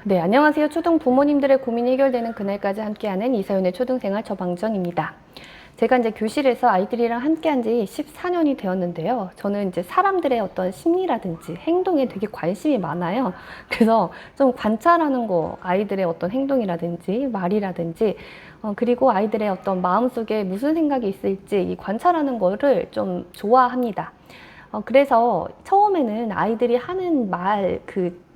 네, 안녕하세요. 초등 부모님들의 고민이 해결되는 그날까지 함께하는 이서윤의 초등생활 처방전입니다. 제가 이제 교실에서 아이들이랑 함께한 지 14년이 되었는데요. 저는 이제 사람들의 어떤 심리라든지 행동에 되게 관심이 많아요. 그래서 좀 관찰하는 거, 아이들의 어떤 행동이라든지 말이라든지, 그리고 아이들의 어떤 마음속에 무슨 생각이 있을지 이 관찰하는 거를 좀 좋아합니다. 그래서 처음에는 아이들이 하는 말,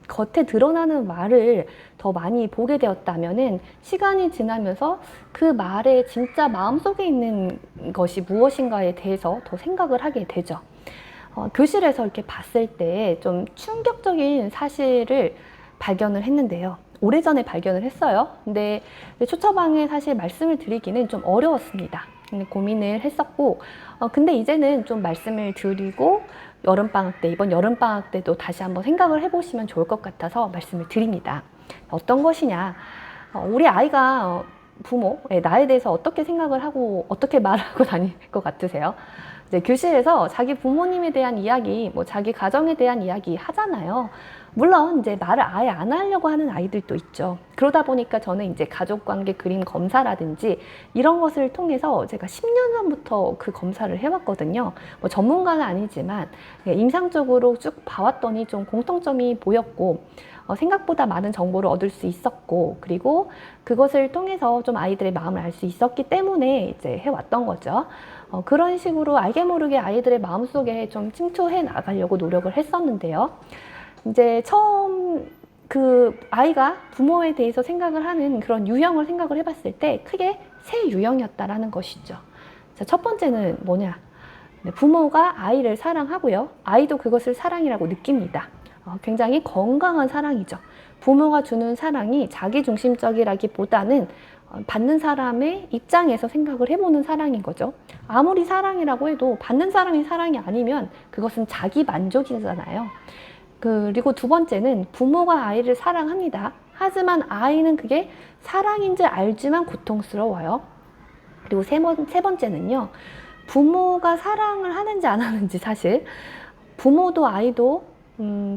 겉에 드러나는 말을 더 많이 보게 되었다면은 시간이 지나면서 그 말의 진짜 마음속에 있는 것이 무엇인가에 대해서 더 생각을 하게 되죠. 교실에서 이렇게 봤을 때 좀 충격적인 사실을 발견을 했는데요. 오래전에 발견을 했어요. 근데 초처방에 사실 말씀을 드리기는 좀 어려웠습니다. 고민을 했었고, 근데 이제는 좀 말씀을 드리고 여름방학 때, 이번 여름방학 때도 다시 한번 생각을 해보시면 좋을 것 같아서 말씀을 드립니다. 어떤 것이냐, 우리 아이가 부모의 나에 대해서 어떻게 생각을 하고 어떻게 말하고 다닐 것 같으세요? 이제 교실에서 자기 부모님에 대한 이야기, 뭐 자기 가정에 대한 이야기 하잖아요. 물론 이제 말을 아예 안 하려고 하는 아이들도 있죠. 그러다 보니까 저는 이제 가족관계 그림 검사라든지 이런 것을 통해서 제가 10년 전부터 그 검사를 해왔거든요. 뭐 전문가는 아니지만 임상적으로 쭉 봐왔더니 좀 공통점이 보였고, 생각보다 많은 정보를 얻을 수 있었고, 그리고 그것을 통해서 좀 아이들의 마음을 알 수 있었기 때문에 이제 해왔던 거죠. 그런 식으로 알게 모르게 아이들의 마음속에 좀 침투해 나가려고 노력을 했었는데요. 이제 처음 그 아이가 부모에 대해서 생각을 하는 그런 유형을 생각을 해봤을 때 크게 세 유형이었다라는 것이죠. 자, 첫 번째는 뭐냐? 부모가 아이를 사랑하고요. 아이도 그것을 사랑이라고 느낍니다. 굉장히 건강한 사랑이죠. 부모가 주는 사랑이 자기중심적이라기보다는 받는 사람의 입장에서 생각을 해보는 사랑인 거죠. 아무리 사랑이라고 해도 받는 사람이 사랑이 아니면 그것은 자기 만족이잖아요. 그리고 두 번째는 부모가 아이를 사랑합니다. 하지만 아이는 그게 사랑인지 알지만 고통스러워요. 그리고 세 번째는요. 부모가 사랑을 하는지 안 하는지 사실 부모도 아이도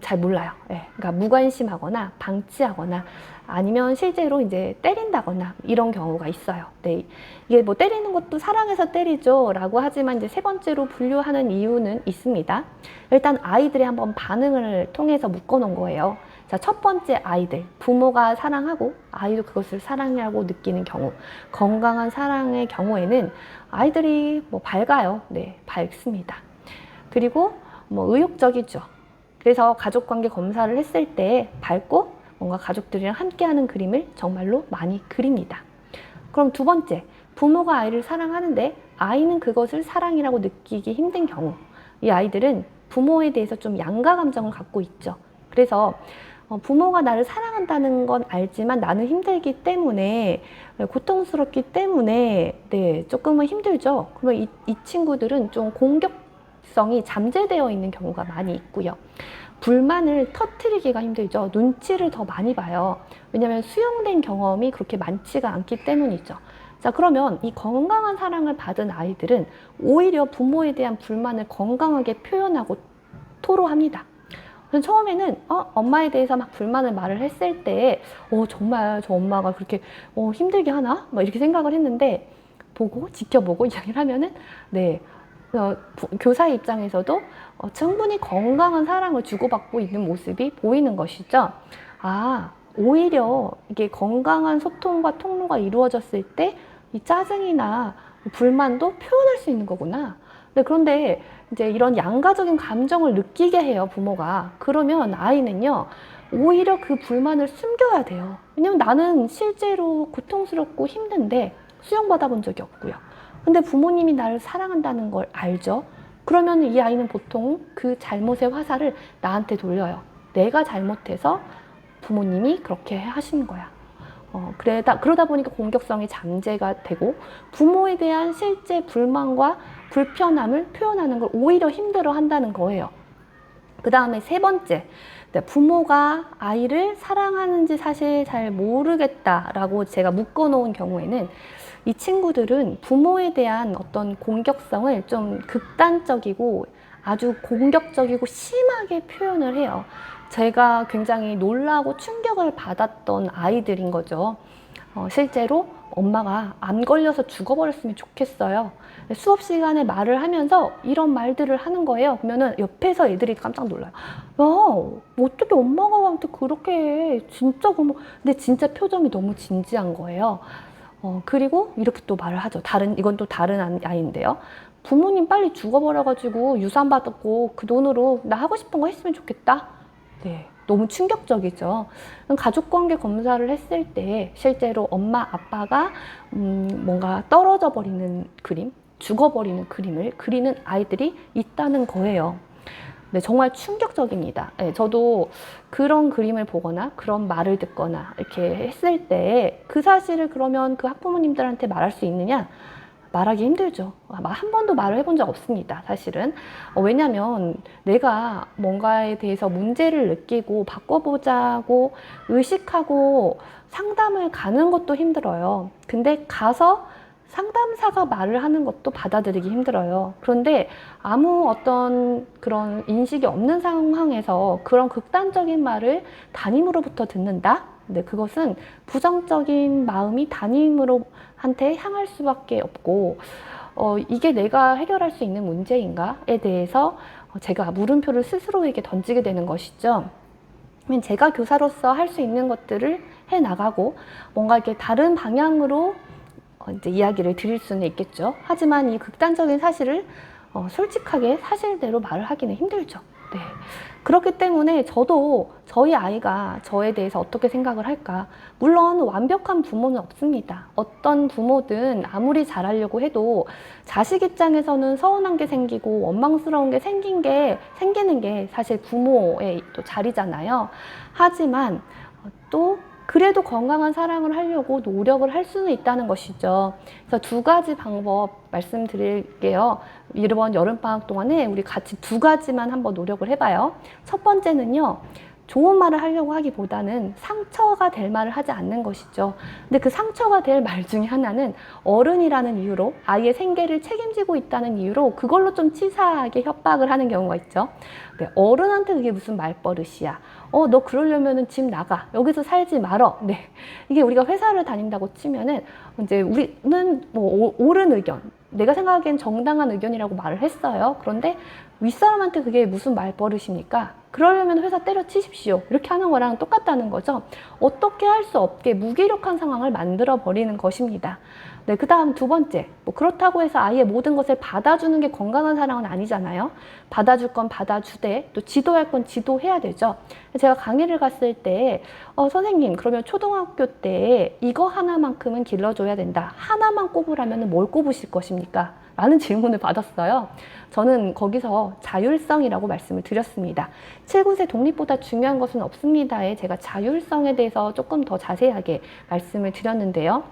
잘 몰라요. 예, 그러니까 무관심하거나 방치하거나 아니면 실제로 이제 때린다거나 이런 경우가 있어요. 네, 이게 뭐 때리는 것도 사랑해서 때리죠 라고 하지만 이제 세 번째로 분류하는 이유는 있습니다. 일단 아이들의 한번 반응을 통해서 묶어 놓은 거예요. 자, 첫 번째 아이들, 부모가 사랑하고 아이도 그것을 사랑이라고 느끼는 경우, 건강한 사랑의 경우에는 아이들이 뭐 밝아요. 네, 밝습니다. 그리고 뭐 의욕적이죠. 그래서 가족관계 검사를 했을 때 밝고 뭔가 가족들이랑 함께하는 그림을 정말로 많이 그립니다. 그럼 두 번째, 부모가 아이를 사랑하는데 아이는 그것을 사랑이라고 느끼기 힘든 경우, 이 아이들은 부모에 대해서 좀 양가 감정을 갖고 있죠. 그래서 부모가 나를 사랑한다는 건 알지만 나는 힘들기 때문에, 고통스럽기 때문에 네, 조금은 힘들죠. 그러면 이 친구들은 좀 공격성이 잠재되어 있는 경우가 많이 있고요. 불만을 터뜨리기가 힘들죠. 눈치를 더 많이 봐요. 왜냐하면 수용된 경험이 그렇게 많지가 않기 때문이죠. 자, 그러면 이 건강한 사랑을 받은 아이들은 오히려 부모에 대한 불만을 건강하게 표현하고 토로합니다. 처음에는 엄마에 대해서 막 불만을 말을 했을 때 정말 저 엄마가 그렇게 힘들게 하나? 막 이렇게 생각을 했는데 보고 지켜보고 이야기를 하면은 네, 교사의 입장에서도 충분히 건강한 사랑을 주고받고 있는 모습이 보이는 것이죠. 아, 오히려 이게 건강한 소통과 통로가 이루어졌을 때 이 짜증이나 불만도 표현할 수 있는 거구나. 네, 그런데 이제 이런 양가적인 감정을 느끼게 해요, 부모가. 그러면 아이는요, 오히려 그 불만을 숨겨야 돼요. 왜냐면 나는 실제로 고통스럽고 힘든데 수용받아 본 적이 없고요. 근데 부모님이 나를 사랑한다는 걸 알죠? 그러면 이 아이는 보통 그 잘못의 화살을 나한테 돌려요. 내가 잘못해서 부모님이 그렇게 하신 거야. 그러다 보니까 공격성이 잠재가 되고 부모에 대한 실제 불만과 불편함을 표현하는 걸 오히려 힘들어 한다는 거예요. 그 다음에 세 번째, 부모가 아이를 사랑하는지 사실 잘 모르겠다라고 제가 묶어놓은 경우에는 이 친구들은 부모에 대한 어떤 공격성을 좀 극단적이고 아주 공격적이고 심하게 표현을 해요. 제가 굉장히 놀라고 충격을 받았던 아이들인 거죠. 실제로 엄마가 안 걸려서 죽어버렸으면 좋겠어요. 수업 시간에 말을 하면서 이런 말들을 하는 거예요. 그러면은 옆에서 애들이 깜짝 놀라요. 야, 어떻게 엄마가 나한테 그렇게 해? 진짜 근데 진짜 표정이 너무 진지한 거예요. 그리고 이렇게 또 말을 하죠. 이건 또 다른 아이인데요. 부모님 빨리 죽어버려가지고 유산 받았고 그 돈으로 나 하고 싶은 거 했으면 좋겠다. 네, 너무 충격적이죠. 가족관계 검사를 했을 때 실제로 엄마, 아빠가 뭔가 떨어져 버리는 그림, 죽어버리는 그림을 그리는 아이들이 있다는 거예요. 네, 정말 충격적입니다. 네, 저도 그런 그림을 보거나 그런 말을 듣거나 이렇게 했을 때 그 사실을 그러면 그 학부모님들한테 말할 수 있느냐? 말하기 힘들죠. 한 번도 말을 해본 적 없습니다, 사실은. 왜냐면 내가 뭔가에 대해서 문제를 느끼고 바꿔보자고 의식하고 상담을 가는 것도 힘들어요. 근데 가서 상담사가 말을 하는 것도 받아들이기 힘들어요. 그런데 아무 어떤 그런 인식이 없는 상황에서 그런 극단적인 말을 담임으로부터 듣는다? 근데 그것은 부정적인 마음이 담임으로한테 향할 수밖에 없고, 이게 내가 해결할 수 있는 문제인가에 대해서 제가 물음표를 스스로에게 던지게 되는 것이죠. 제가 교사로서 할 수 있는 것들을 해 나가고 뭔가 이렇게 다른 방향으로 이제 이야기를 드릴 수는 있겠죠. 하지만 이 극단적인 사실을 솔직하게 사실대로 말을 하기는 힘들죠. 네. 그렇기 때문에 저도 저희 아이가 저에 대해서 어떻게 생각을 할까? 물론 완벽한 부모는 없습니다. 어떤 부모든 아무리 잘하려고 해도 자식 입장에서는 서운한 게 생기고 원망스러운 게 생기는 게 사실 부모의 또 자리잖아요. 하지만 또 그래도 건강한 사랑을 하려고 노력을 할 수는 있다는 것이죠. 그래서 두 가지 방법 말씀드릴게요. 이번 여름방학 동안에 우리 같이 두 가지만 한번 노력을 해봐요. 첫 번째는요. 좋은 말을 하려고 하기보다는 상처가 될 말을 하지 않는 것이죠. 근데 그 상처가 될 말 중에 하나는 어른이라는 이유로 아이의 생계를 책임지고 있다는 이유로 그걸로 좀 치사하게 협박을 하는 경우가 있죠. 네, 어른한테 그게 무슨 말버릇이야. 너 그러려면은 집 나가. 여기서 살지 말어. 네. 이게 우리가 회사를 다닌다고 치면은 이제 우리는 뭐 옳은 의견, 내가 생각하기엔 정당한 의견이라고 말을 했어요. 그런데 윗사람한테 그게 무슨 말버릇입니까? 그러려면 회사 때려치십시오. 이렇게 하는 거랑 똑같다는 거죠. 어떻게 할 수 없게 무기력한 상황을 만들어 버리는 것입니다. 네, 그 다음 두 번째. 그렇다고 해서 아이의 모든 것을 받아주는 게 건강한 사랑은 아니잖아요. 받아줄 건 받아주되 또 지도할 건 지도해야 되죠. 제가 강의를 갔을 때 선생님 그러면 초등학교 때 이거 하나만큼은 길러줘야 된다. 하나만 꼽으라면 뭘 꼽으실 것입니까? 라는 질문을 받았어요. 저는 거기서 자율성이라고 말씀을 드렸습니다. 7, 9세 독립보다 중요한 것은 없습니다에 제가 자율성에 대해서 조금 더 자세하게 말씀을 드렸는데요.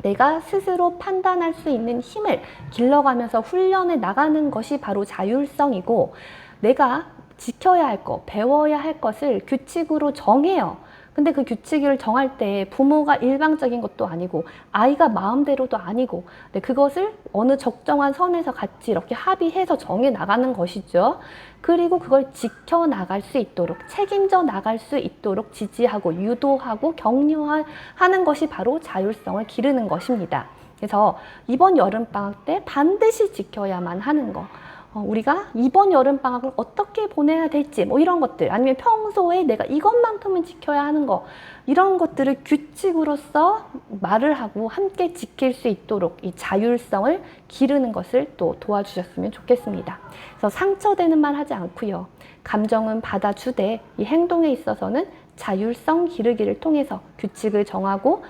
내가 스스로 판단할 수 있는 힘을 길러가면서 훈련해 나가는 것이 바로 자율성이고 내가 지켜야 할 것, 배워야 할 것을 규칙으로 정해요. 근데 그 규칙을 정할 때 부모가 일방적인 것도 아니고 아이가 마음대로도 아니고 그것을 어느 적정한 선에서 같이 이렇게 합의해서 정해 나가는 것이죠. 그리고 그걸 지켜나갈 수 있도록 책임져 나갈 수 있도록 지지하고 유도하고 격려하는 것이 바로 자율성을 기르는 것입니다. 그래서 이번 여름방학 때 반드시 지켜야만 하는 거. 우리가 이번 여름방학을 어떻게 보내야 될지 뭐 이런 것들 아니면 평소에 내가 이것만큼은 지켜야 하는 거 이런 것들을 규칙으로서 말을 하고 함께 지킬 수 있도록 이 자율성을 기르는 것을 또 도와주셨으면 좋겠습니다. 그래서 상처되는 말 하지 않고요. 감정은 받아주되 이 행동에 있어서는 자율성 기르기를 통해서 규칙을 정하고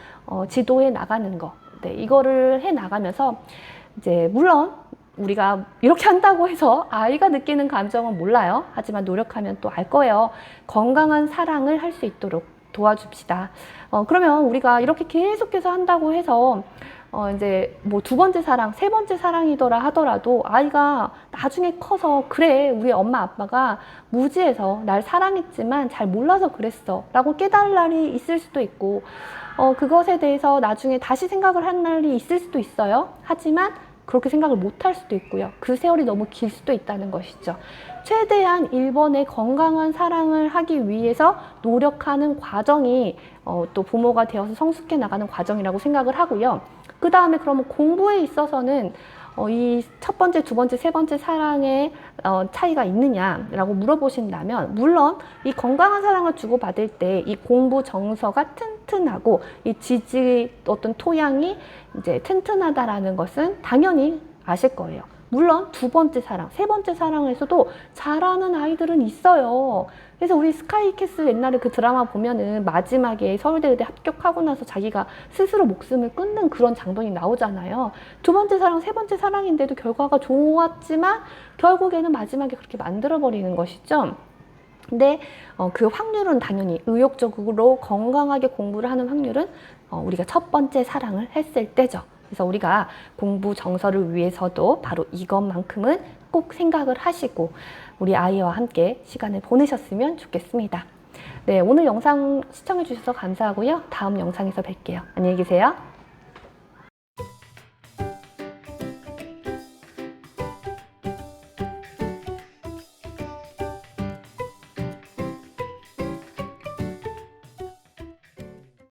지도해 나가는 거. 네, 이거를 해 나가면서 이제 물론 우리가 이렇게 한다고 해서 아이가 느끼는 감정은 몰라요. 하지만 노력하면 또 알 거예요. 건강한 사랑을 할 수 있도록 도와줍시다. 그러면 우리가 이렇게 계속해서 한다고 해서 이제 뭐 두 번째 사랑, 세 번째 사랑이더라 하더라도 아이가 나중에 커서 그래 우리 엄마 아빠가 무지해서 날 사랑했지만 잘 몰라서 그랬어 라고 깨달을 날이 있을 수도 있고 그것에 대해서 나중에 다시 생각을 한 날이 있을 수도 있어요. 하지만 그렇게 생각을 못할 수도 있고요. 그 세월이 너무 길 수도 있다는 것이죠. 최대한 1번의 건강한 사랑을 하기 위해서 노력하는 과정이 또 부모가 되어서 성숙해 나가는 과정이라고 생각을 하고요. 그 다음에 그러면 공부에 있어서는 이 첫 번째, 두 번째, 세 번째 사랑의 차이가 있느냐라고 물어보신다면, 물론 이 건강한 사랑을 주고받을 때 이 공부 정서가 튼튼하고 이 지지 어떤 토양이 이제 튼튼하다라는 것은 당연히 아실 거예요. 물론 두 번째 사랑, 세 번째 사랑에서도 잘하는 아이들은 있어요. 그래서 우리 스카이캐슬 옛날에 그 드라마 보면은 마지막에 서울대 의대 합격하고 나서 자기가 스스로 목숨을 끊는 그런 장면이 나오잖아요. 두 번째 사랑, 세 번째 사랑인데도 결과가 좋았지만 결국에는 마지막에 그렇게 만들어버리는 것이죠. 근데 그 확률은 당연히 의욕적으로 건강하게 공부를 하는 확률은 우리가 첫 번째 사랑을 했을 때죠. 그래서 우리가 공부 정서를 위해서도 바로 이것만큼은 꼭 생각을 하시고 우리 아이와 함께 시간을 보내셨으면 좋겠습니다. 네, 오늘 영상 시청해 주셔서 감사하고요. 다음 영상에서 뵐게요. 안녕히 계세요.